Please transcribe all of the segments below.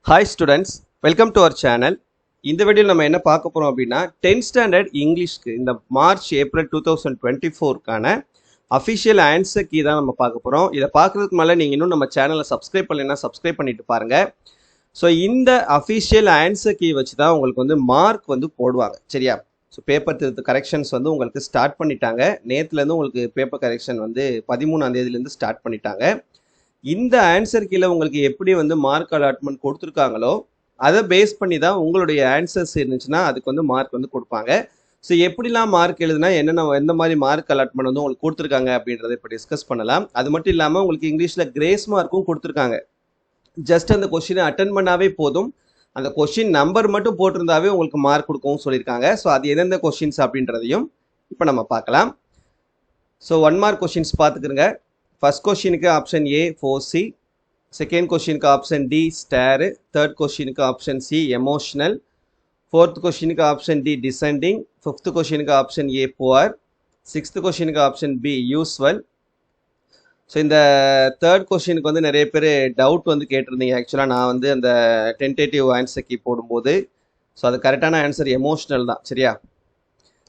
Hi students, welcome to our channel. இந்த வீடியோல நம்ம என்ன பார்க்க போறோம் அப்படின்னா 10th ஸ்டாண்டர்ட் இங்கிலீஷ்க்கு இந்த மார்ச் ஏப்ரல் 2024க்கான அஃபிஷியல் ஆன்சர் கீ தான் நம்ம பார்க்க போறோம். இதை பார்க்கறதுக்கு மேலே நீங்கள் இன்னும் நம்ம சேனலை சப்ஸ்கிரைப் பண்ணலைன்னா சப்ஸ்கிரைப் பண்ணிட்டு பாருங்க. ஸோ இந்த அஃபிஷியல் ஆன்சர் கீ வச்சு தான் உங்களுக்கு வந்து மார்க் வந்து போடுவாங்க, சரியா? ஸோ பேப்பர் திருத்த கரெக்ஷன்ஸ் வந்து உங்களுக்கு ஸ்டார்ட் பண்ணிட்டாங்க. நேற்றுலேருந்து உங்களுக்கு பேப்பர் கரெக்ஷன் வந்து 13ஆம் தேதியிலேருந்து ஸ்டார்ட் பண்ணிட்டாங்க. இந்த ஆன்சர் கீழே உங்களுக்கு எப்படி வந்து மார்க் அலாட்மெண்ட் கொடுத்துருக்காங்களோ அதை பேஸ் பண்ணி தான் உங்களுடைய ஆன்சர்ஸ் இருந்துச்சுன்னா அதுக்கு வந்து மார்க் வந்து கொடுப்பாங்க. ஸோ எப்படிலாம் மார்க் எழுதுனா என்னென்ன எந்த மாதிரி மார்க் அலாட்மெண்ட் வந்து உங்களுக்கு கொடுத்துருக்காங்க அப்படின்றத இப்போ டிஸ்கஸ் பண்ணலாம். அது மட்டும் இல்லாமல் உங்களுக்கு இங்கிலீஷில் கிரேஸ் மார்க்கும் கொடுத்துருக்காங்க. ஜஸ்ட் அந்த கொஸ்டினை அட்டன் பண்ணாவே போதும், அந்த கொஸ்டின் நம்பர் மட்டும் போட்டிருந்தாவே உங்களுக்கு மார்க் கொடுக்கவும் சொல்லியிருக்காங்க. ஸோ அது எந்தெந்த கொஸ்டின்ஸ் அப்படின்றதையும் இப்போ நம்ம பார்க்கலாம். ஸோ 1 மார்க் கொஸ்டின்ஸ் பார்த்துக்கிறங்க. ஃபர்ஸ்ட் கொஸ்டினுக்கு ஆப்ஷன் ஏ 4C, செகண்ட் கொஸ்டினுக்கு ஆப்ஷன் டி ஸ்டாரு, தேர்ட் கொஸ்டினுக்கு ஆப்ஷன் சி எமோஷனல், ஃபோர்த் கொஸ்டினுக்கு ஆப்ஷன் டி டிசெண்டிங், ஃபிஃப்த் கொஸ்டினுக்கு ஆப்ஷன் ஏ புவர், சிக்ஸ்த் கொஸ்டினுக்கு ஆப்ஷன் பி யூஸ்வல். ஸோ இந்த தேர்ட் கொஸ்டினுக்கு வந்து நிறைய பேர் டவுட் வந்து கேட்டிருந்தீங்க. ஆக்சுவலாக நான் வந்து அந்த டென்டேட்டிவ் ஆன்சர் கீ போடும்போது ஸோ அது கரெக்டான ஆன்சர் எமோஷனல் தான், சரியா?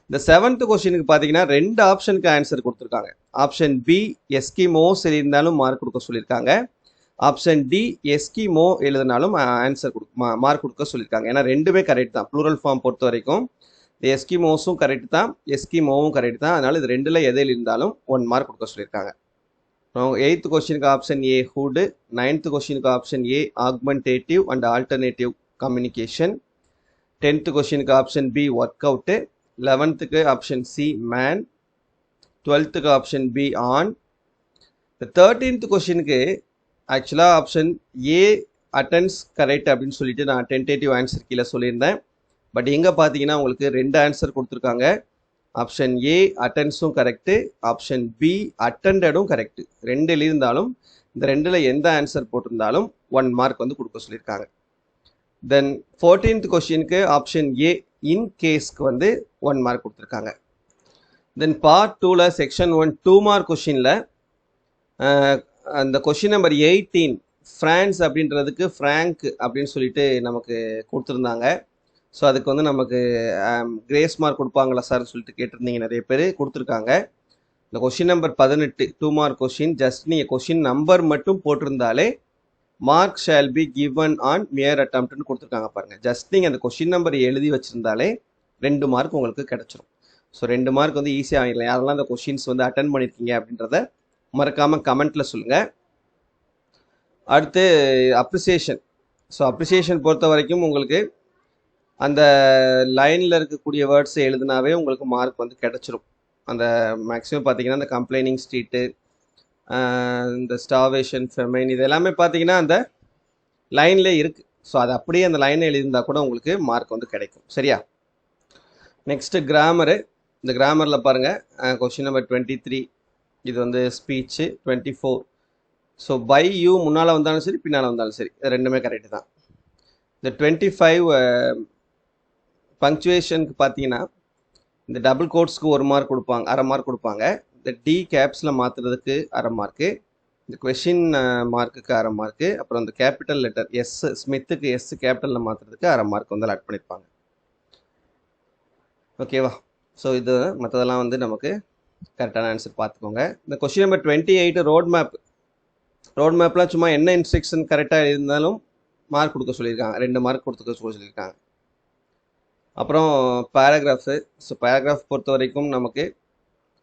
இந்த 7th கொஸ்டினுக்கு பார்த்தீங்கன்னா 2 ஆப்ஷனுக்கு ஆன்சர் கொடுத்துருக்காங்க. ஆப்ஷன் பி எஸ்கிமோஸ் எழுதினாலும் மார்க் கொடுக்க சொல்லியிருக்காங்க. ஆப்ஷன் டி எஸ்கிமோ எழுதினாலும் ஆன்சர் மார்க் கொடுக்க சொல்லியிருக்காங்க. ஏன்னா ரெண்டுமே கரெக்ட் தான். ப்ளூரல் ஃபார்ம் பொறுத்த வரைக்கும் எஸ்கிமோஸும் கரெக்ட் தான், எஸ்கிமோவும் கரெக்ட் தான். அதனால இது ரெண்டில் எதில் இருந்தாலும் 1 மார்க் கொடுக்க சொல்லியிருக்காங்க. 8th கொஸ்டினுக்கு ஆப்ஷன் ஏ ஹுட், 9th கொஸ்டினுக்கு option A augmentative and alternative communication, 10th கொஸ்டினுக்கு option B work out, 11th option C man, 12th option B on. இந்த 13th கொஸ்டினுக்கு ஆக்சுவலாக ஆப்ஷன் ஏ அட்டன்ஸ் கரெக்ட் அப்படின்னு சொல்லிட்டு நான் டென்டேட்டிவ் ஆன்சர் கீழே சொல்லியிருந்தேன். பட் எங்கே பார்த்தீங்கன்னா உங்களுக்கு 2 ஆன்சர் கொடுத்துருக்காங்க. ஆப்ஷன் ஏ அட்டன்ஸும் கரெக்டு, ஆப்ஷன் பி அட்டண்டடும் கரெக்டு. 2 இருந்தாலும் இந்த 2ல் எந்த ஆன்சர் போட்டிருந்தாலும் 1 மார்க் வந்து கொடுக்க சொல்லியிருக்காங்க. தென் 14th கொஸ்டினுக்கு ஆப்ஷன் ஏ இன் கேஸ்க்கு வந்து 1 மார்க் கொடுத்துருக்காங்க. தென் பார்ட் 2ல் செக்ஷன் 1 2 மார்க் கொஸ்டினில் அந்த கொஸ்டின் நம்பர் 18 ஃப்ரான்ஸ் அப்படின்றதுக்கு ஃப்ராங்க் அப்படின்னு சொல்லிட்டு நமக்கு கொடுத்துருந்தாங்க. ஸோ அதுக்கு வந்து நமக்கு கிரேஸ் மார்க் கொடுப்பாங்களா சார் சொல்லிட்டு கேட்டிருந்தீங்க, நிறைய பேர் கொடுத்துருக்காங்க. இந்த question number 18 2 mark question just நீங்கள் கொஸ்டின் நம்பர் மட்டும் போட்டிருந்தாலே mark shall be given on mere அட்டம்ப்ட்னு கொடுத்துருக்காங்க பாருங்கள். ஜஸ்ட் நீங்கள் அந்த கொஸ்டின் நம்பர் எழுதி வச்சுருந்தாலே 2 மார்க் உங்களுக்கு கிடச்சிரும். ஸோ 2 மார்க் வந்து ஈஸியாக வாங்கிடலாம். யாரெல்லாம் அந்த கொஸ்டின்ஸ் வந்து அட்டன் பண்ணியிருக்கீங்க அப்படின்றத மறக்காமல் கமெண்ட்டில் சொல்லுங்கள். அடுத்து அப்ரிசியேஷன். ஸோ அப்ரிசியேஷன் பொறுத்த வரைக்கும் உங்களுக்கு அந்த லைனில் இருக்கக்கூடிய வேர்ட்ஸை எழுதினாவே உங்களுக்கு மார்க் வந்து கிடச்சிரும். அந்த மேக்ஸிமம் பார்த்தீங்கன்னா இந்த கம்ப்ளைனிங் ஸ்ட்ரீட்டு, இந்த ஸ்டாவேஷன் ஃபெமைன், இது எல்லாமே பார்த்தீங்கன்னா அந்த லைன்லேயே இருக்குது. ஸோ அது அப்படியே அந்த லைனை எழுதியிருந்தால் கூட உங்களுக்கு மார்க் வந்து கிடைக்கும், சரியா? Next grammar. இந்த கிராமரில் பாருங்கள் கொஸ்டின் நம்பர் 23 இது வந்து ஸ்பீச்சு. 24 ஸோ பை யூ முன்னால் வந்தாலும் சரி பின்னால் வந்தாலும் சரி ரெண்டுமே கரெக்டு தான். இந்த 25 பங்க்சுவேஷனுக்கு பார்த்தீங்கன்னா இந்த டபுள் கோட்ஸ்க்கு 1 மார்க் கொடுப்பாங்க, அரை மார்க் கொடுப்பாங்க. இந்த டி கேப்ஸில் மாற்றுறதுக்கு அரை மார்க்கு, இந்த கொஷின் மார்க்குக்கு அரை மார்க்கு, அப்புறம் இந்த கேபிட்டல் லெட்டர் எஸ் ஸ்மித்துக்கு எஸ் கேபிட்டலில் மாற்றுறதுக்கு அரை மார்க் வந்து ஆட் பண்ணியிருப்பாங்க. ஓகேவா? ஸோ இது மற்றதெல்லாம் வந்து நமக்கு கரெக்டான ஆன்சர் பார்த்துக்கோங்க. இந்த question number 28 road map. Road மேப்லாம் சும்மா என்ன இன்ஸ்ட்ரக்ஷன் கரெக்டாக இருந்தாலும் மார்க் கொடுக்க சொல்லியிருக்காங்க, 2 மார்க் கொடுத்துக்க சொல்லியிருக்காங்க. அப்புறம் பேராகிராஃபு. ஸோ பேராகிராஃப் பொறுத்த வரைக்கும் நமக்கு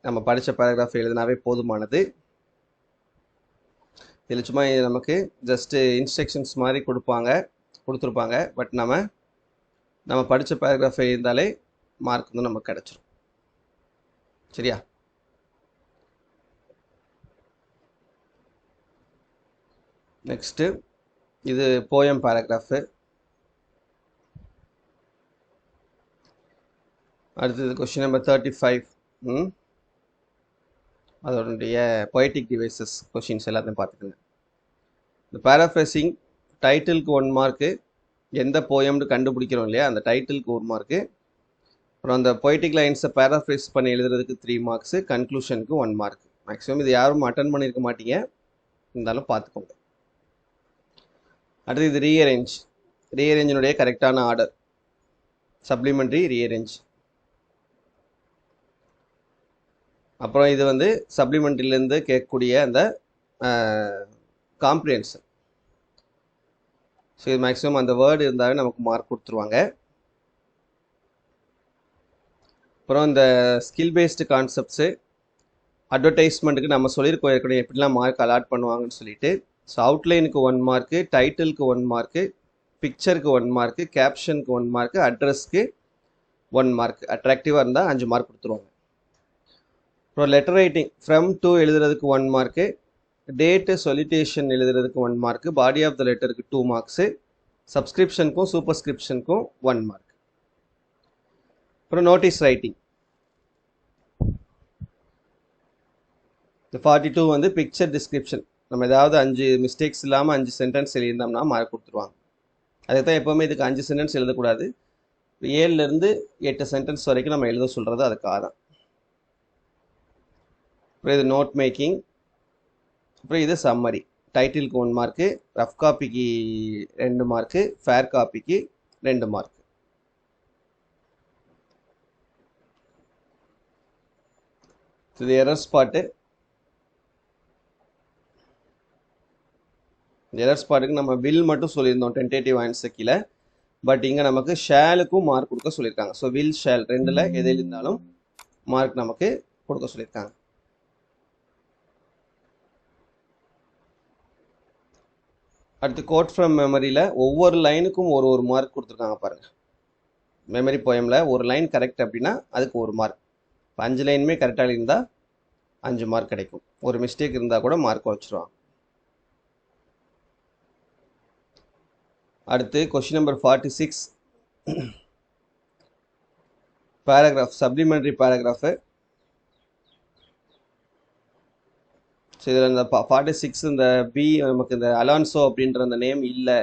நம்ம படித்த பேராகிராஃப் எழுதினாவே போதுமானது. இதில் சும்மா நமக்கு ஜஸ்ட்டு இன்ஸ்ட்ரக்ஷன்ஸ் மாதிரி கொடுத்துருப்பாங்க. பட் நம்ம படித்த பேராகிராஃப் எழுந்தாலே மார்க் வந்து நமக்கு கிடச்சிரும், சரியா? நெக்ஸ்ட்டு இது போயம் பேராகிராஃபு. அடுத்தது கொஸ்டின் நம்பர் 35 அதோடைய பொய்டிக் டிவைசஸ் கொஷின்ஸ் எல்லாத்தையும் பார்த்துக்கோங்க. இந்த பேராஃப்ரேசிங் டைட்டிலுக்கு 1 மார்க்கு, எந்த போயம்னு கண்டுபிடிக்கிறோம் இல்லையா அந்த டைட்டிலுக்கு 1 மார்க்கு, அப்புறம் அந்த பொய்டிக் லைன்ஸை பேராஃப்ரேஸ் பண்ணி எழுதுறதுக்கு 3 மார்க்ஸு, கன்க்ளூஷனுக்கு 1 மார்க். மேக்ஸிமம் இது யாரும் அட்டன் பண்ணியிருக்க மாட்டீங்க, இருந்தாலும் பார்த்துக்கோங்க. அடுத்து இது ரீஅரேஞ்ச். ரீஅரேஞ்சினுடைய கரெக்டான ஆர்டர் சப்ளிமெண்ட்ரி ரீஅரேஞ்ச். அப்புறம் இது வந்து சப்ளிமெண்ட்ரிலேருந்து கேட்கக்கூடிய அந்த காம்ப்ரிஹென்ஷன். ஸோ இது மேக்ஸிமம் அந்த வேர்டு இருந்தாலே நமக்கு மார்க் கொடுத்துருவாங்க. அப்புறம் இந்த ஸ்கில் பேஸ்டு கான்செப்ட்ஸு அட்வர்டைஸ்மெண்ட்டுக்கு நம்ம சொல்லியிருக்கோம் ஏற்கனவே எப்படிலாம் மார்க் அலாட் பண்ணுவாங்கன்னு சொல்லிட்டு. ஸோ அவுட்லைனுக்கு 1 மார்க்கு, டைட்டிலுக்கு 1 மார்க்கு, பிக்சருக்கு 1 மார்க்கு, கேப்ஷனுக்கு 1 மார்க்கு, அட்ரஸ்க்கு 1 மார்க். அட்ராக்டிவாக இருந்தால் 5 மார்க் கொடுத்துருவாங்க. அப்புறம் லெட்டர் ரைட்டிங் ஃப்ரம் டு எழுதுறதுக்கு 1 மார்க்கு, டேட்டு சொலிட்டேஷன் எழுதுறதுக்கு 1 மார்க்கு, பாடி ஆஃப் த லெட்டருக்கு 2 மார்க்ஸு, சப்ஸ்கிரிப்ஷனுக்கும் சூப்பர்ஸ்கிரிப்ஷனுக்கும் 1 மார்க். அப்புறம் நோட்டீஸ் ரைட்டிங் இந்த 42 வந்து பிக்சர் டிஸ்கிரிப்ஷன். நம்ம ஏதாவது 5 மிஸ்டேக்ஸ் இல்லாமல் 5 சென்டென்ஸ் எழுதியிருந்தோம்னா மார்க் கொடுத்துருவாங்க. அதை தான் எப்போவுமே இதுக்கு 5 சென்டென்ஸ் எழுதக்கூடாது, 7லேருந்து 8 சென்டென்ஸ் வரைக்கும் நம்ம எழுத சொல்கிறது அதுக்காக தான். அப்புறம் இது நோட் மேக்கிங். அப்புறம் இது சம்மரி. டைட்டிலுக்கு 1 மார்க்கு, ரஃப் காப்பிக்கு 2 மார்க்கு, ஃபேர் காப்பிக்கு 2 மார்க். இது எரர் ஸ்பாட்டு. எரர் ஸ்பாட்டுக்கு நம்ம வில் மட்டும் சொல்லியிருந்தோம் டென்டேட்டிவ் ஆன்சர் கீழே. பட் இங்கே நமக்கு ஷேலுக்கும் மார்க் கொடுக்க சொல்லியிருக்காங்க. ஸோ வில் ஷேல் ரெண்டில் எதில் இருந்தாலும் மார்க் நமக்கு கொடுக்க சொல்லியிருக்காங்க. அடுத்து கோட் ஃப்ரம் மெமரியில் ஒவ்வொரு லைனுக்கும் ஒரு மார்க் கொடுத்துருக்காங்க பாருங்கள். மெமரி போயமில் ஒரு லைன் கரெக்ட் அப்படின்னா அதுக்கு 1 மார்க். இப்போ 5 லைனுமே கரெக்டாக இருந்தால் 5 மார்க் கிடைக்கும். ஒரு மிஸ்டேக் இருந்தால் கூட மார்க் வச்சுருவாங்க. அடுத்து question number 46 paragraph supplementary paragraph. So இதில் இந்த 46 இந்த பி நமக்கு இந்த அலான்சோ அப்படின்ற அந்த நேம் இல்லை,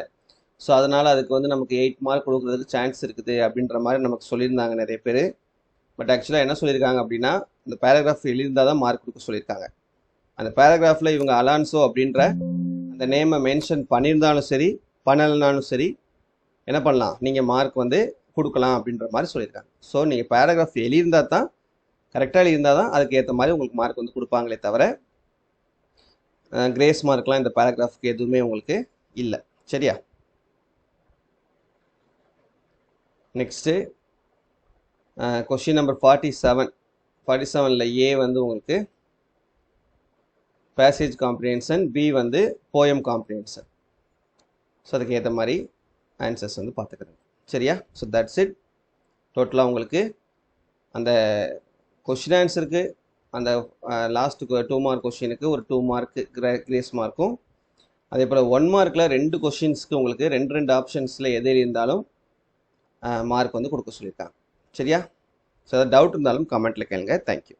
ஸோ அதனால் அதுக்கு வந்து நமக்கு 8 மார்க் கொடுக்குறதுக்கு சான்ஸ் இருக்குது அப்படின்ற மாதிரி நமக்கு சொல்லியிருந்தாங்க நிறைய பேர். பட் ஆக்சுவலாக என்ன சொல்லியிருக்காங்க அப்படின்னா இந்த பேராகிராஃப் எழுதியிருந்தால் தான் மார்க் கொடுக்க சொல்லியிருக்காங்க. அந்த பேராகிராஃபில் இவங்க அலான்சோ அப்படின்ற அந்த நேமை மென்ஷன் பண்ணியிருந்தாலும் சரி பண்ணலைனாலும் சரி என்ன பண்ணலாம், நீங்கள் மார்க் வந்து கொடுக்கலாம் அப்படின்ற மாதிரி சொல்லியிருக்காங்க. ஸோ நீங்கள் பேராகிராஃப் எழுதியிருந்தால் தான் கரெக்டாக எழுதியிருந்தால் தான் அதுக்கு ஏற்ற மாதிரி உங்களுக்கு மார்க் வந்து கொடுப்பாங்களே தவிர கிரேஸ் மார்க்லாம் இந்த பேராகிராஃப்க்கு எதுவுமே உங்களுக்கு இல்லை. சரியா? நெக்ஸ்ட்டு கொஸ்டின் நம்பர் 47ல் ஏ வந்து உங்களுக்கு பேசேஜ் காம்ப்ரிஹென்ஷன், பி வந்து போயம் காம்ப்ரிஹென்ஷன். ஸோ அதுக்கு ஏற்ற மாதிரி ஆன்சர்ஸ் வந்து பார்த்துக்கிறேன். சரியா? So that's it. டோட்டலாக உங்களுக்கு அந்த கொஷின் ஆன்சருக்கு அந்த லாஸ்ட்டுக்கு 2 மார்க் கொஷினுக்கு ஒரு 2 மார்க்கு கிரேஸ் மார்க்கும், அதே போல் 1 மார்க்கில் 2 கொஷின்ஸ்க்கு உங்களுக்கு 2 ஆப்ஷன்ஸில் எது இருந்தாலும் மார்க் வந்து கொடுக்க சொல்லியிருக்காங்க. சரியா? ஸோ ஏதாவது டவுட் இருந்தாலும் கமெண்ட்டில் கேளுங்க. தேங்க்யூ.